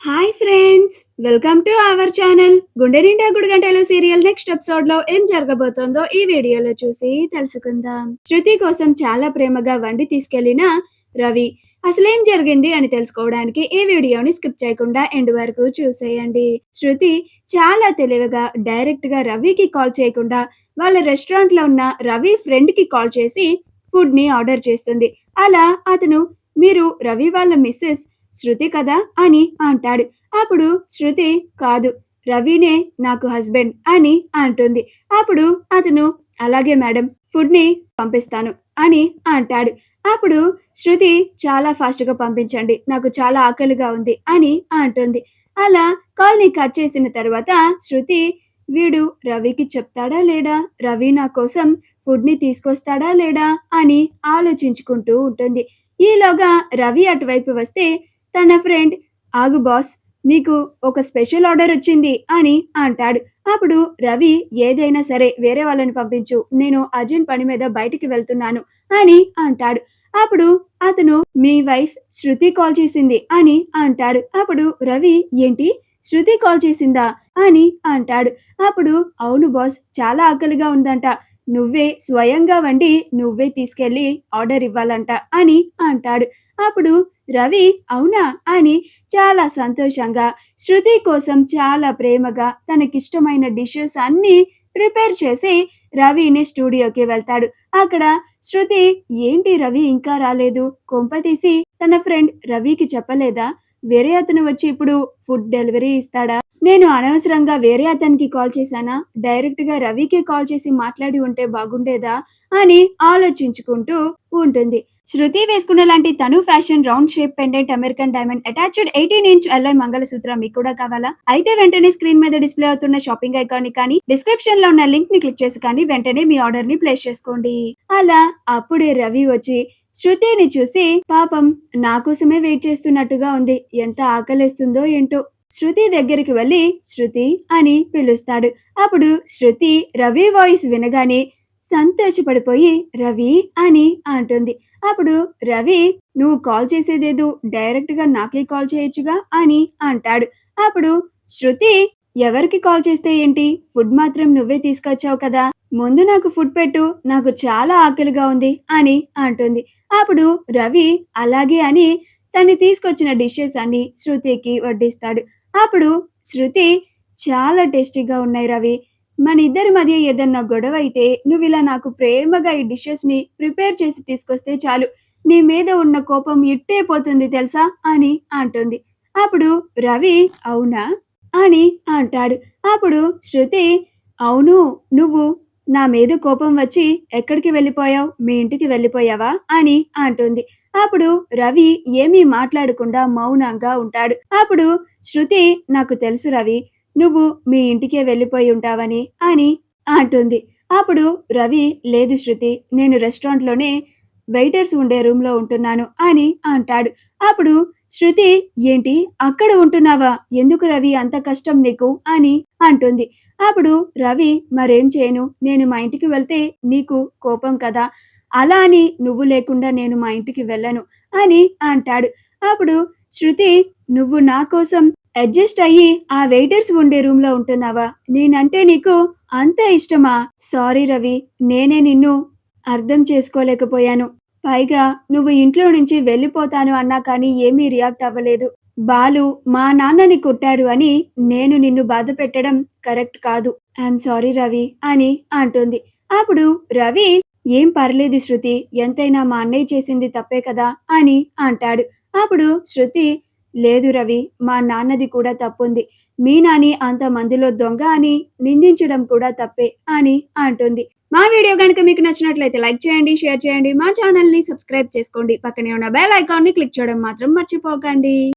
Hi friends, welcome to our channel. గుండె నిండా గుడిగంటలు serial next episode లో ఏం జరగబోతోందో ఈ వీడియోలో చూసి తెలుసుకుందాం. శృతి కోసం చాలా ప్రేమగా వండి తీసుకెళ్లిన రవి అసలేం జరిగింది అని తెలుసుకోవడానికి ఈ వీడియోని స్కిప్ చేయకుండా ఎండ్ వరకు చూసేయండి. శృతి చాలా తెలివిగా డైరెక్ట్ గా రవికి కాల్ చేయకుండా వాళ్ళ రెస్టారెంట్ లో ఉన్న రవి ఫ్రెండ్ కి కాల్ చేసి ఫుడ్ ని ఆర్డర్ చేస్తుంది. అలా అతను మీరు రవి వాళ్ళ మిస్సెస్ శృతి కదా అని అంటాడు. అప్పుడు శృతి కాదు, రవినే నాకు హస్బెండ్ అని అంటుంది. అప్పుడు అతను అలాగే మేడం, ఫుడ్ ని పంపిస్తాను అని అంటాడు. అప్పుడు శృతి చాలా ఫాస్ట్ గా పంపించండి, నాకు చాలా ఆకలిగా ఉంది అని అంటుంది. అలా కాల్ ని కట్ చేసిన తర్వాత శృతి వీడు రవికి చెప్తాడా లేడా, రవి నా కోసం ఫుడ్ ని తీసుకొస్తాడా లేడా అని ఆలోచించుకుంటూ ఉంటుంది. ఈలోగా రవి అటువైపు వస్తే తన ఫ్రెండ్ ఆగు బాస్, నీకు ఒక స్పెషల్ ఆర్డర్ వచ్చింది అని అంటాడు. అప్పుడు రవి ఏదైనా సరే వేరే వాళ్ళని పంపించు, నేను అర్జెంట్ పని మీద బయటికి వెళ్తున్నాను అని అంటాడు. అప్పుడు అతను మీ వైఫ్ శృతి కాల్ చేసింది అని అంటాడు. అప్పుడు రవి ఏంటి, శృతి కాల్ చేసిందా అని అంటాడు. అప్పుడు అవును బాస్, చాలా ఆకలిగా ఉందంట, నువ్వే స్వయంగా వండి నువ్వే తీసుకెళ్లి ఆర్డర్ ఇవ్వాలంట అని అంటాడు. అప్పుడు రవి అవునా అని చాలా సంతోషంగా శృతి కోసం చాలా ప్రేమగా తనకిష్టమైన డిషెస్ అన్నీ ప్రిపేర్ చేసి రవిని స్టూడియోకి వెళ్తాడు. అక్కడ శృతి ఏంటి రవి ఇంకా రాలేదు, కొంపతీసి తన ఫ్రెండ్ రవికి చెప్పలేదా, వేరే అతను వచ్చి ఇప్పుడు ఫుడ్ డెలివరీ ఇస్తాడా, నేను అనవసరంగా వేరే అతనికి కాల్ చేశానా, డైరెక్ట్ గా రవికి కాల్ చేసి మాట్లాడి ఉంటే బాగుండేదా అని ఆలోచించుకుంటూ ఉంటుంది. శృతి వేసుకున్న లాంటి తను fashion round shape pendant American diamond attached 18-inch ఎల్ఐ మంగళసూత్రం మీకు కూడా కావాలా? అయితే వెంటనే స్క్రీన్ మీద డిస్ప్లే అవుతున్న షాపింగ్ ఐకాన్ ని కానీ డిస్క్రిప్షన్ లో ఉన్న లింక్ ని క్లిక్ చేసి కానీ వెంటనే మీ ఆర్డర్ ని ప్లేస్ చేసుకోండి. అలా అప్పుడే రవి వచ్చి శృతిని చూసి పాపం నా కోసమే వెయిట్ చేస్తున్నట్టుగా ఉంది, ఎంత ఆకలేస్తుందో ఏంటో, శృతి దగ్గరికి వెళ్ళి శృతి అని పిలుస్తాడు. అప్పుడు శృతి రవి వాయిస్ వినగానే సంతోషపడిపోయి రవి అని అంటుంది. అప్పుడు రవి నువ్వు కాల్ చేసేదేదో డైరెక్ట్ గా నాకే కాల్ చేయొచ్చుగా అని అంటాడు. అప్పుడు శృతి ఎవరికి కాల్ చేస్తే ఏంటి, ఫుడ్ మాత్రం నువ్వే తీసుకొచ్చావు కదా, ముందు నాకు ఫుడ్ పెట్టు, నాకు చాలా ఆకలిగా ఉంది అని అంటుంది. అప్పుడు రవి అలాగే అని తను తీసుకొచ్చిన డిషెస్ అన్ని శృతికి వడ్డిస్తాడు. అప్పుడు శృతి చాలా టేస్టీగా ఉన్నాయి రవి, మన ఇద్దరి మధ్య ఏదన్నా గొడవ అయితే నువ్విలా నాకు ప్రేమగా ఈ డిషెస్ ని ప్రిపేర్ చేసి తీసుకొస్తే చాలు, నీ మీద ఉన్న కోపం ఇట్టే పోతుంది తెలుసా అని అంటుంది. అప్పుడు రవి అవునా అని అంటాడు. అప్పుడు శృతి అవును, నువ్వు నా మీద కోపం వచ్చి ఎక్కడికి వెళ్ళిపోయావు, మీ ఇంటికి వెళ్ళిపోయావా అని అంటుంది. అప్పుడు రవి ఏమీ మాట్లాడకుండా మౌనంగా ఉంటాడు. అప్పుడు శృతి నాకు తెలుసు రవి, నువ్వు మీ ఇంటికే వెళ్ళిపోయి ఉంటావని అని అంటుంది. అప్పుడు రవి లేదు శృతి, నేను రెస్టారెంట్లోనే వెయిటర్స్ ఉండే రూమ్ లో ఉంటున్నాను అని అంటాడు. అప్పుడు శృతి ఏంటి అక్కడ ఉంటున్నావా, ఎందుకు రవి అంత కష్టం నీకు అని అంటుంది. అప్పుడు రవి మరేం చేయను, నేను మా ఇంటికి వెళ్తే నీకు కోపం కదా, అలా అని నువ్వు లేకుండా నేను మా ఇంటికి వెళ్ళను అని అంటాడు. అప్పుడు శృతి నువ్వు నా కోసం అడ్జస్ట్ అయ్యి ఆ వెయిటర్స్ ఉండే రూమ్ లో ఉంటున్నావా, నేనంటే నీకు అంత ఇష్టమా, సారీ రవి, నేనే నిన్ను అర్థం చేసుకోలేకపోయాను, పైగా నువ్వు ఇంట్లో నుంచి వెళ్ళిపోతాను అన్నా కానీ ఏమీ రియాక్ట్ అవ్వలేదు, బాలు మా నాన్నని కొట్టాడు అని నేను నిన్ను బాధ పెట్టడం కరెక్ట్ కాదు, ఐఎమ్ సారీ రవి అని అంటుంది. అప్పుడు రవి ఏం పర్లేదు శృతి, ఎంతైనా మా అన్నయ్య చేసింది తప్పే కదా అని అంటాడు. అప్పుడు శృతి లేదు రవి, మా నాన్నది కూడా తప్పుంది, మీ నాని అంత మందిలో దొంగ అని నిందించడం కూడా తప్పే అని అంటుంది. మా వీడియో కనుక మీకు నచ్చినట్లయితే లైక్ చేయండి, షేర్ చేయండి, మా ఛానల్ ని సబ్స్క్రైబ్ చేసుకోండి, పక్కనే ఉన్న బెల్ ఐకాన్ ని క్లిక్ చేయడం మాత్రం మర్చిపోకండి.